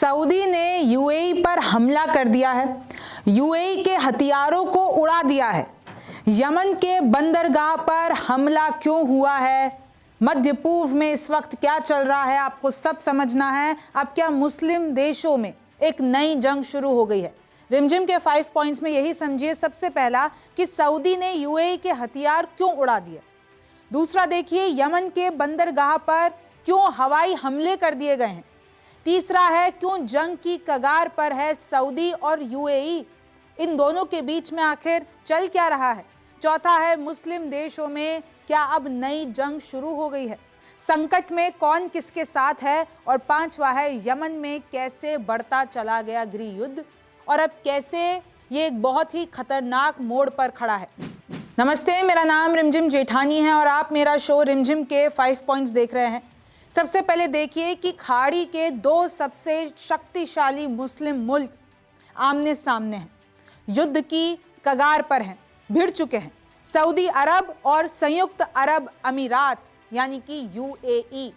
Saudi ने UAE पर हमला कर दिया है, यूएई के हथियारों को उड़ा दिया है। यमन के बंदरगाह पर हमला क्यों हुआ है, मध्य पूर्व में इस वक्त क्या चल रहा है, आपको सब समझना है। अब क्या मुस्लिम देशों में एक नई जंग शुरू हो गई है? रिमझिम के 5 पॉइंट्स में यही समझिए। सबसे पहला कि सऊदी ने यूएई के हथियार क्यों उड़ा दिए। दूसरा देखिए यमन के बंदरगाह पर क्यों हवाई हमले कर दिए गए हैं। तीसरा है क्यों जंग की कगार पर है सऊदी और यूएई, इन दोनों के बीच में आखिर चल क्या रहा है। चौथा है मुस्लिम देशों में क्या अब नई जंग शुरू हो गई है, संकट में कौन किसके साथ है। और पांचवा है यमन में कैसे बढ़ता चला गया गृह युद्ध और अब कैसे ये एक बहुत ही खतरनाक मोड़ पर खड़ा है। नमस्ते, मेरा नाम रिमझिम जेठानी है और आप मेरा शो रिमझिम के 5 पॉइंट्स देख रहे हैं। सबसे पहले देखिए कि खाड़ी के दो सबसे शक्तिशाली मुस्लिम मुल्क आमने सामने हैं, युद्ध की कगार पर हैं, भिड़ चुके हैं। सऊदी अरब और संयुक्त अरब अमीरात यानी कि यूएई।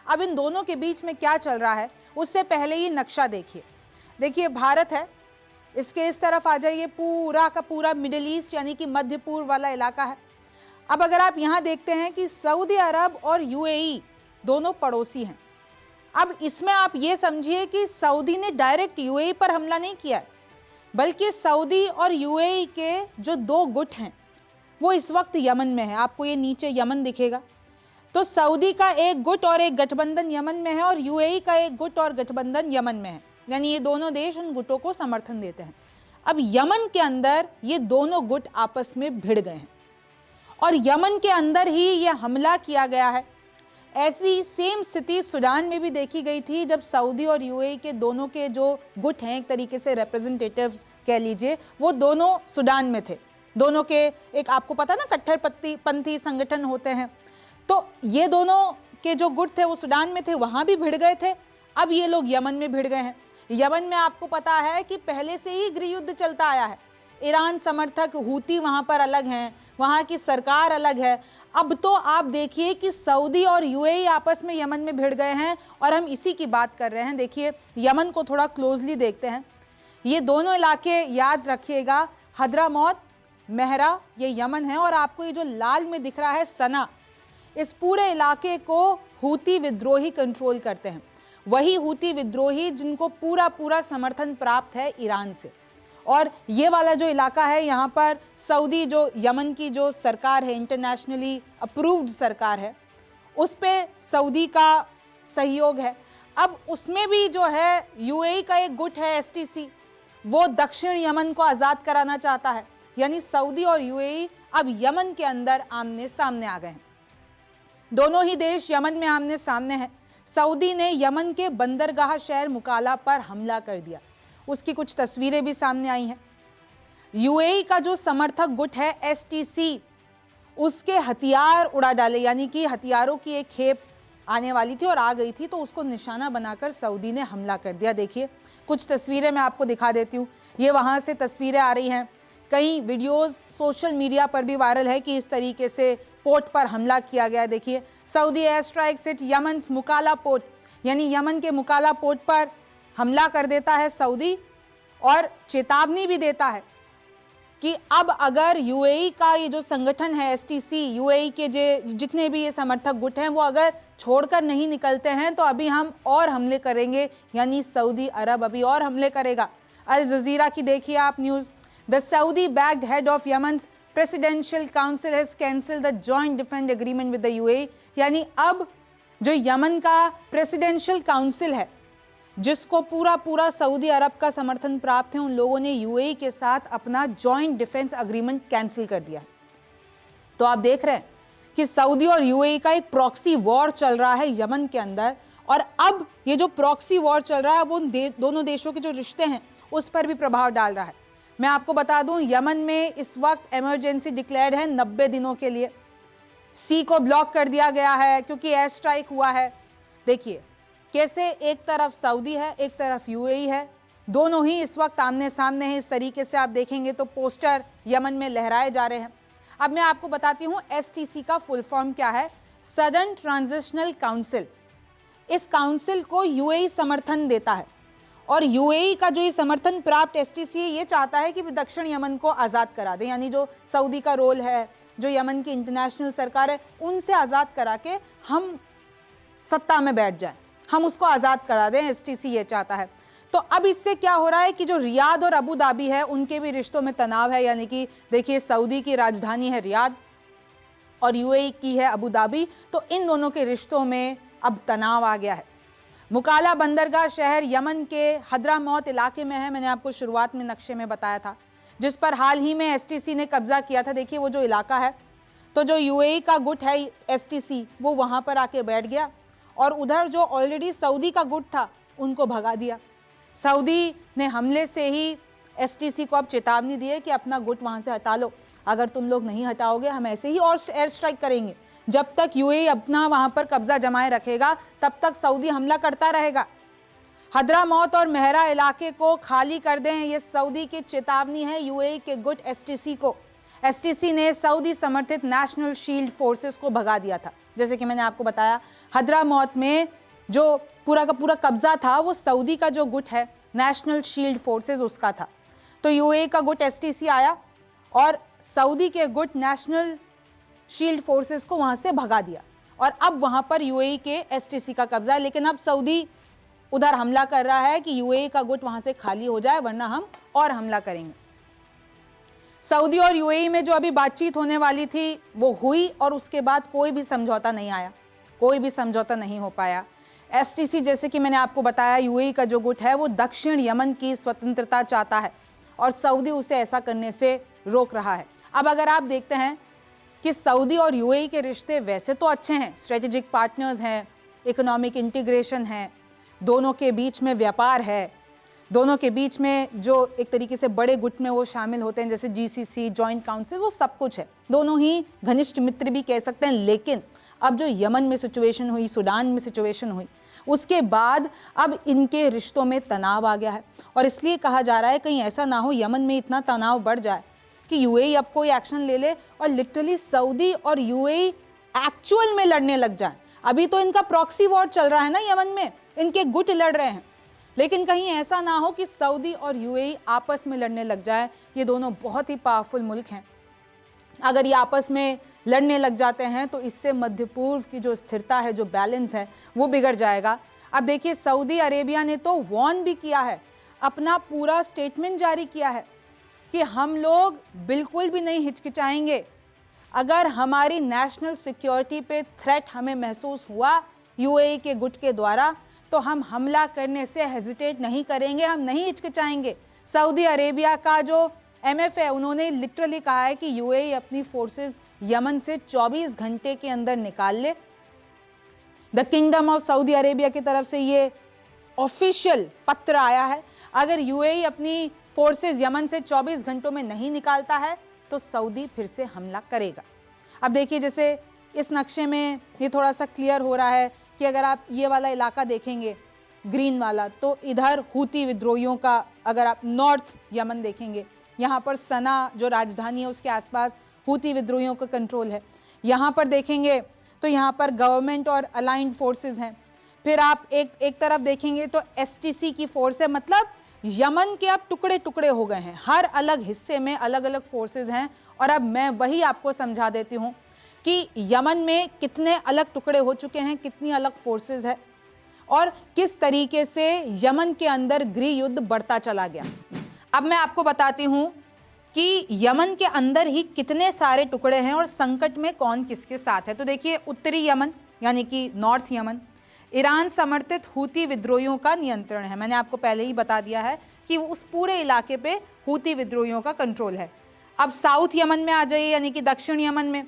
अब इन दोनों के बीच में क्या चल रहा है उससे पहले ये नक्शा देखिए भारत है, इसके इस तरफ आ जाइए, पूरा का पूरा मिडिल ईस्ट यानी कि मध्य पूर्व वाला इलाका है। अब अगर आप यहाँ देखते हैं कि सऊदी अरब और यूएई दोनों पड़ोसी हैं। अब इसमें आप ये समझिए कि सऊदी ने डायरेक्ट यूएई पर हमला नहीं किया है, बल्कि सऊदी और यूएई के जो दो गुट हैं वो इस वक्त यमन में है। आपको ये नीचे यमन दिखेगा, तो सऊदी का एक गुट और एक गठबंधन यमन में है और यूएई का एक गुट और गठबंधन यमन में है, यानी ये दोनों देश उन गुटों को समर्थन देते हैं। अब यमन के अंदर ये दोनों गुट आपस में भिड़ गए हैं और यमन के अंदर ही ये हमला किया गया है। ऐसी सेम स्थिति सूडान में भी देखी गई थी, जब सऊदी और यूएई के दोनों के जो गुट हैं, एक तरीके से रिप्रेजेंटेटिव कह लीजिए, वो दोनों सूडान में थे। दोनों के एक आपको पता ना कट्टरपंथी संगठन होते हैं, तो ये दोनों के जो गुट थे वो सूडान में थे, वहां भी भिड़ गए थे। अब ये लोग यमन में भिड़ गए हैं। यमन में आपको पता है कि पहले से ही गृह युद्ध चलता आया है। ईरान समर्थक हूती वहां पर अलग हैं, वहां की सरकार अलग है। अब तो आप देखिए कि सऊदी और यूएई आपस में यमन में भिड़ गए हैं और हम इसी की बात कर रहे हैं। देखिए यमन को थोड़ा क्लोजली देखते हैं। ये दोनों इलाके याद रखिएगा, हद्रामौत, मेहरा, ये यमन है और आपको ये जो लाल में दिख रहा है सना, इस पूरे इलाके को हूती विद्रोही कंट्रोल करते हैं। वही हूती विद्रोही जिनको पूरा पूरा समर्थन प्राप्त है ईरान से। और ये वाला जो इलाका है, यहाँ पर सऊदी जो यमन की जो सरकार है, इंटरनेशनली अप्रूव्ड सरकार है, उस पे सऊदी का सहयोग है। अब उसमें भी जो है यूएई का एक गुट है एसटीसी, वो दक्षिण यमन को आज़ाद कराना चाहता है। यानी सऊदी और यूएई अब यमन के अंदर आमने सामने आ गए हैं। दोनों ही देश यमन में आमने सामने हैं। सऊदी ने यमन के बंदरगाह शहर मुकाला पर हमला कर दिया, उसकी कुछ तस्वीरें भी सामने आई हैं। यूएई का जो समर्थक गुट है एसटीसी, उसके हथियार उड़ा डाले, यानी कि हथियारों की एक खेप आने वाली थी और आ गई थी, तो उसको निशाना बनाकर सऊदी ने हमला कर दिया। देखिए कुछ तस्वीरें मैं आपको दिखा देती हूँ। ये वहाँ से तस्वीरें आ रही हैं, कई वीडियोस सोशल मीडिया पर भी वायरल है कि इस तरीके से पोर्ट पर हमला किया गया। देखिए Saudi air strikes at Yemen's Mukalla port, यानी यमन के मुकाला पोर्ट पर हमला कर देता है सऊदी और चेतावनी भी देता है कि अब अगर यूएई का ये जो संगठन है एसटीसी, यूएई के जितने भी ये समर्थक गुट हैं, वो अगर छोड़कर नहीं निकलते हैं तो अभी हम और हमले करेंगे, यानी सऊदी अरब अभी और हमले करेगा। अल जजीरा की देखिए आप news, the Saudi backed head of Yemen's presidential council has cancelled the joint defence agreement with the UAE. यानी अब जो यमन का प्रेसिडेंशियल काउंसिल है, जिसको पूरा पूरा सऊदी अरब का समर्थन प्राप्त है, उन लोगों ने यूएई के साथ अपना जॉइंट डिफेंस एग्रीमेंट कैंसिल कर दिया। तो आप देख रहे हैं कि सऊदी और यूएई का एक प्रॉक्सी वॉर चल रहा है यमन के अंदर, और अब ये जो प्रॉक्सी वॉर चल रहा है वो दोनों देशों के जो रिश्ते हैं उस पर भी प्रभाव डाल रहा है। मैं आपको बता दूं, यमन में इस वक्त इमरजेंसी डिक्लेयर्ड है 90 दिनों के लिए। सी को ब्लॉक कर दिया गया है क्योंकि एयर स्ट्राइक हुआ है। देखिए कैसे एक तरफ सऊदी है, एक तरफ यूएई है, दोनों ही इस वक्त आमने सामने हैं। इस तरीके से आप देखेंगे तो पोस्टर यमन में लहराए जा रहे हैं। अब मैं आपको बताती हूँ एसटीसी का फुल फॉर्म क्या है, सदर्न ट्रांजिशनल काउंसिल। इस काउंसिल को यूएई समर्थन देता है और यूएई का जो ये समर्थन प्राप्त एसटीसी है ये चाहता है कि दक्षिण यमन को आज़ाद करा दे, यानी जो सऊदी का रोल है, जो यमन की इंटरनेशनल सरकार है, उनसे आज़ाद करा के हम सत्ता में बैठ जाएं, हम उसको आज़ाद करा दें, एसटीसी ये चाहता है। तो अब इससे क्या हो रहा है कि जो रियाद और अबू धाबी है उनके भी रिश्तों में तनाव है, यानी कि देखिए सऊदी की राजधानी है रियाद और यूएई की है अबू धाबी, तो इन दोनों के रिश्तों में अब तनाव आ गया है। मुकाला बंदरगाह शहर यमन के हद्रामौत इलाके में है, मैंने आपको शुरुआत में नक्शे में बताया था, जिस पर हाल ही में एसटीसी ने कब्जा किया था। देखिए वो जो इलाका है, तो जो यूएई का गुट है एसटीसी वो वहाँ पर आके बैठ गया और उधर जो ऑलरेडी सऊदी का गुट था उनको भगा दिया। सऊदी ने हमले से ही एसटीसी को अब चेतावनी दी है कि अपना गुट वहाँ से हटा लो, अगर तुम लोग नहीं हटाओगे हम ऐसे ही और एयर स्ट्राइक करेंगे। जब तक यूएई अपना वहाँ पर कब्जा जमाए रखेगा तब तक सऊदी हमला करता रहेगा। हद्रामौत और मेहरा इलाके को खाली कर दें, ये सऊदी की चेतावनी है यूएई के गुट एसटीसी को। एसटीसी ने सऊदी समर्थित नेशनल शील्ड फोर्सेस को भगा दिया था। जैसे कि मैंने आपको बताया, हद्रामौत में जो पूरा का पूरा कब्जा था वो सऊदी का जो गुट है नेशनल शील्ड फोर्सेस उसका था। तो यूएई का गुट एसटीसी आया और सऊदी के गुट नेशनल शील्ड फोर्सेस को वहां से भगा दिया और अब वहां पर यूएई के एसटीसी का कब्जा है। लेकिन अब सऊदी उधर हमला कर रहा है कि यूएई का गुट वहां से खाली हो जाए वरना हम और हमला करेंगे। सऊदी और यूएई में जो अभी बातचीत होने वाली थी वो हुई और उसके बाद कोई भी समझौता नहीं आया, कोई भी समझौता नहीं हो पाया। एसटीसी, जैसे कि मैंने आपको बताया, यूएई का जो गुट है वो दक्षिण यमन की स्वतंत्रता चाहता है और सऊदी उसे ऐसा करने से रोक रहा है। अब अगर आप देखते हैं कि सऊदी और यूएई के रिश्ते वैसे तो अच्छे हैं, स्ट्रेटेजिक पार्टनर्स हैं, इकोनॉमिक इंटीग्रेशन है, दोनों के बीच में व्यापार है, दोनों के बीच में जो एक तरीके से बड़े गुट में वो शामिल होते हैं जैसे जीसीसी, जॉइंट काउंसिल, वो सब कुछ है, दोनों ही घनिष्ठ मित्र भी कह सकते हैं। लेकिन अब जो यमन में सिचुएशन हुई, सूडान में सिचुएशन हुई, उसके बाद अब इनके रिश्तों में तनाव आ गया है और इसलिए कहा जा रहा है कहीं ऐसा ना हो यमन में इतना तनाव बढ़ जाए कि यूएई अब कोई एक्शन ले ले और लिटरली सऊदी और यूएई एक्चुअल में लड़ने लग जाए। अभी तो इनका प्रॉक्सी वॉर चल रहा है ना यमन में, इनके गुट लड़ रहे हैं, लेकिन कहीं ऐसा ना हो कि सऊदी और यूएई आपस में लड़ने लग जाए। ये दोनों बहुत ही पावरफुल मुल्क हैं, अगर ये आपस में लड़ने लग जाते हैं तो इससे मध्य पूर्व की जो स्थिरता है, जो बैलेंस है, वो बिगड़ जाएगा। अब देखिए सऊदी अरेबिया ने तो वॉर्न भी किया है, अपना पूरा स्टेटमेंट जारी किया है कि हम लोग बिल्कुल भी नहीं हिचकिचाएंगे, अगर हमारी नेशनल सिक्योरिटी पे थ्रेट हमें महसूस हुआ यूएई के गुट के द्वारा तो हम हमला करने से हेजिटेट नहीं करेंगे, हम नहीं हिचकिचाएंगे। सऊदी अरेबिया का जो एमएफ है उन्होंने लिटरली कहा है कि यूएई अपनी फोर्सेस यमन से 24 घंटे के अंदर निकाल ले। The kingdom of Saudi Arabia की तरफ से ये ऑफिशियल पत्र आया है, अगर यूएई अपनी फोर्सेस यमन से 24 घंटों में नहीं निकालता है तो सऊदी फिर से हमला करेगा। अब देखिए जैसे इस नक्शे में ये थोड़ा सा क्लियर हो रहा है कि अगर आप ये वाला इलाका देखेंगे ग्रीन वाला, तो इधर हूती विद्रोहियों का, अगर आप नॉर्थ यमन देखेंगे यहाँ पर सना जो राजधानी है उसके आसपास हूती विद्रोहियों का कंट्रोल है। यहाँ पर देखेंगे तो यहाँ पर गवर्नमेंट और अलाइंड फोर्सेस हैं। फिर आप एक तरफ देखेंगे तो एसटीसी की फोर्स है, मतलब यमन के अब टुकड़े टुकड़े हो गए हैं, हर अलग हिस्से में अलग अलग फोर्सेस हैं। और अब मैं वही आपको समझा देती हूँ कि यमन में कितने अलग टुकड़े हो चुके हैं, कितनी अलग फोर्सेस है और किस तरीके से यमन के अंदर गृह युद्ध बढ़ता चला गया। अब मैं आपको बताती हूँ कि यमन के अंदर ही कितने सारे टुकड़े हैं और संकट में कौन किसके साथ है। तो देखिए उत्तरी यमन यानी कि नॉर्थ यमन, ईरान समर्थित हूती विद्रोहियों का नियंत्रण है। मैंने आपको पहले ही बता दिया है कि उस पूरे इलाके पे हूती विद्रोहियों का कंट्रोल है। अब साउथ यमन में आ जाइए यानी कि दक्षिण यमन में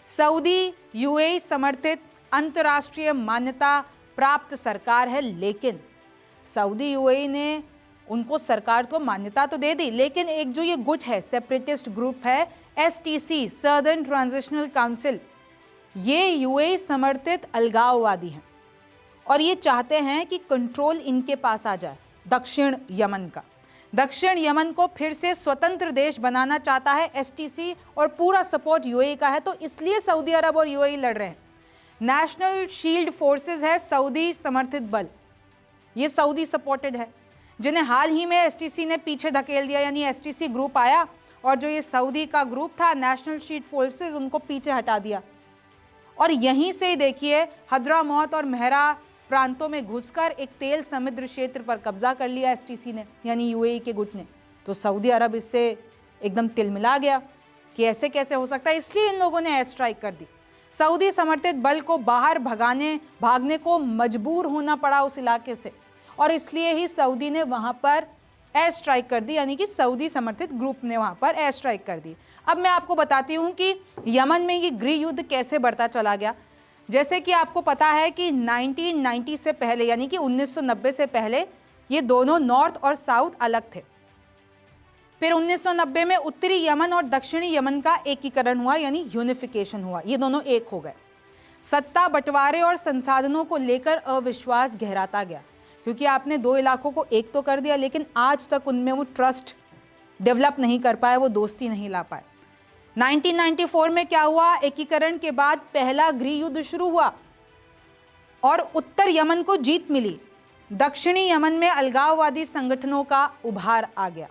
सऊदी यूएई समर्थित अंतर्राष्ट्रीय मान्यता प्राप्त सरकार है, लेकिन सऊदी यूएई ने उनको सरकार को मान्यता तो दे दी, लेकिन एक जो ये गुट है, सेपरेटिस्ट ग्रुप है एसटीसी, सदर्न ट्रांजिशनल काउंसिल, ये यूएई समर्थित अलगाववादी हैं और ये चाहते हैं कि कंट्रोल इनके पास आ जाए दक्षिण यमन का। दक्षिण यमन को फिर से स्वतंत्र देश बनाना चाहता है एसटीसी और पूरा सपोर्ट यूएई का है, तो इसलिए सऊदी अरब और यूएई लड़ रहे हैं। नेशनल शील्ड फोर्सेस है सऊदी समर्थित बल, ये सऊदी सपोर्टेड है, जिन्हें हाल ही में एसटीसी ने पीछे धकेल दिया, यानी एसटीसी ग्रुप आया और जो ये सऊदी का ग्रुप था नेशनल शीट फोर्सेस, उनको पीछे हटा दिया। और यहीं से ही देखिए हद्रामौत और मेहरा प्रांतों में घुसकर एक तेल समुद्र क्षेत्र पर कब्जा कर लिया एसटीसी ने, यानी यूएई के गुट ने। तो सऊदी अरब इससे एकदम तिलमिला गया कि ऐसे कैसे हो सकता है, इसलिए इन लोगों ने एयर स्ट्राइक कर दी। सऊदी समर्थित बल को बाहर भागने को मजबूर होना पड़ा उस इलाके से, और इसलिए ही सऊदी ने वहां पर एयर स्ट्राइक कर दी, यानी कि सऊदी समर्थित ग्रुप ने वहां पर एयर स्ट्राइक कर दी। अब मैं आपको बताती हूं कि यमन में ये गृह युद्ध कैसे बढ़ता चला गया। जैसे कि आपको पता है कि 1990 से पहले, यानी कि 1990 से पहले ये दोनों नॉर्थ और साउथ अलग थे। फिर 1990 में उत्तरी यमन और दक्षिणी यमन का एकीकरण हुआ, यानी यूनिफिकेशन हुआ, ये दोनों एक हो गए। सत्ता बंटवारे और संसाधनों को लेकर अविश्वास गहराता गया, क्योंकि आपने दो इलाकों को एक तो कर दिया, लेकिन आज तक उनमें वो ट्रस्ट डेवलप नहीं कर पाए, वो दोस्ती नहीं ला पाए। 1994 में क्या हुआ, एकीकरण के बाद पहला गृह युद्ध शुरू हुआ और उत्तर यमन को जीत मिली। दक्षिणी यमन में अलगाववादी संगठनों का उभार आ गया।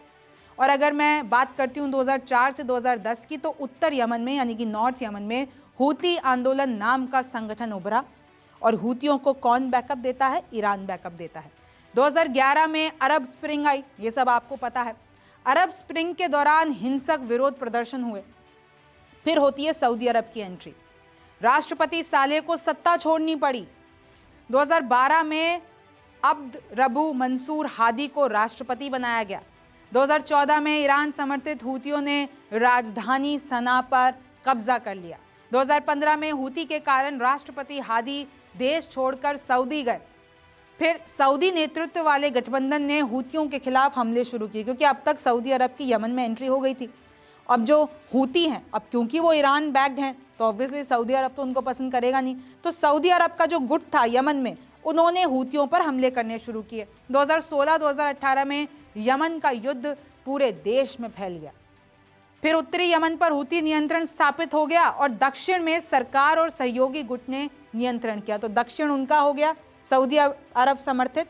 और अगर मैं बात करती हूँ 2004 से 2010 की, तो उत्तर यमन में, यानी कि नॉर्थ यमन में हूती आंदोलन नाम का संगठन उभरा। और हूतियों को कौन बैकअप देता है? ईरान बैकअप देता है। 2011 में अरब स्प्रिंग आई, ये सब आपको पता है। अरब स्प्रिंग के दौरान हिंसक विरोध प्रदर्शन हुए। फिर होती है सऊदी अरब की एंट्री। राष्ट्रपति सालेह को सत्ता छोड़नी पड़ी। 2012 में अब्द रबू मंसूर हादी को राष्ट्रपति बनाया गया। 2014 में ईरान समर्थित हूतियों ने राजधानी सना पर कब्जा कर लिया। 2015 में हूती के कारण राष्ट्रपति हादी देश छोड़कर सऊदी गए। फिर सऊदी नेतृत्व वाले गठबंधन ने हूतियों के खिलाफ हमले शुरू किए, क्योंकि अब तक सऊदी अरब की यमन में एंट्री हो गई थी। अब जो हूती हैं, अब क्योंकि वो ईरान बैक्ड हैं, तो ऑब्वियसली सऊदी अरब तो उनको पसंद करेगा नहीं। तो सऊदी अरब का जो गुट था यमन में, उन्होंने हूतियों पर हमले करने शुरू किए। 2016-2018 में यमन का युद्ध पूरे देश में फैल गया। फिर उत्तरी यमन पर हूती नियंत्रण स्थापित हो गया और दक्षिण में सरकार और सहयोगी गुट ने नियंत्रण किया। तो दक्षिण उनका हो गया, सऊदी अरब समर्थित,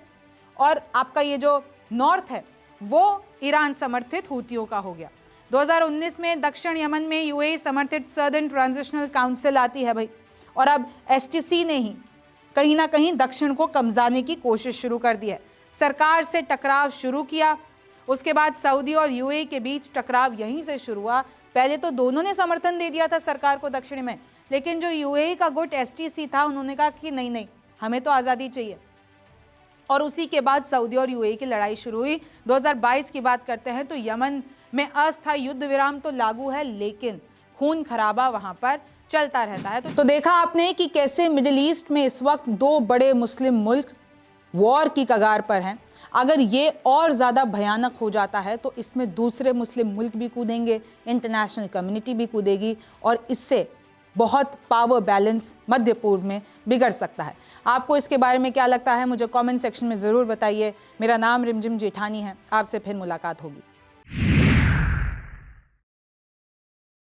और आपका ये जो नॉर्थ है वो ईरान समर्थित हूतियों का हो गया। 2019 में दक्षिण यमन में यूएई समर्थित सदर्न ट्रांजिशनल काउंसिल आती है भाई, और अब एसटीसी ने ही कहीं ना कहीं दक्षिण को कमजाने की कोशिश शुरू कर दी है। सरकार से टकराव शुरू किया, उसके बाद सऊदी और यूएई के बीच टकराव यहीं से शुरू हुआ। पहले तो दोनों ने समर्थन दे दिया था सरकार को दक्षिण में, लेकिन जो यूएई का गुट एसटीसी था, उन्होंने कहा कि नहीं नहीं, हमें तो आज़ादी चाहिए। और उसी के बाद सऊदी और यूएई की लड़ाई शुरू हुई। 2022 की बात करते हैं तो यमन में अस्थायी युद्ध विराम तो लागू है, लेकिन खून खराबा वहां पर चलता रहता है। तो देखा आपने कि कैसे मिडिल ईस्ट में इस वक्त दो बड़े मुस्लिम मुल्क वॉर की कगार पर हैं। अगर ये और ज़्यादा भयानक हो जाता है तो इसमें दूसरे मुस्लिम मुल्क भी कूदेंगे, इंटरनेशनल कम्युनिटी भी कूदेगी, और इससे बहुत पावर बैलेंस मध्य पूर्व में बिगड़ सकता है। आपको इसके बारे में क्या लगता है, मुझे कमेंट सेक्शन में ज़रूर बताइए। मेरा नाम रिमझिम जेठानी है, आपसे फिर मुलाकात होगी।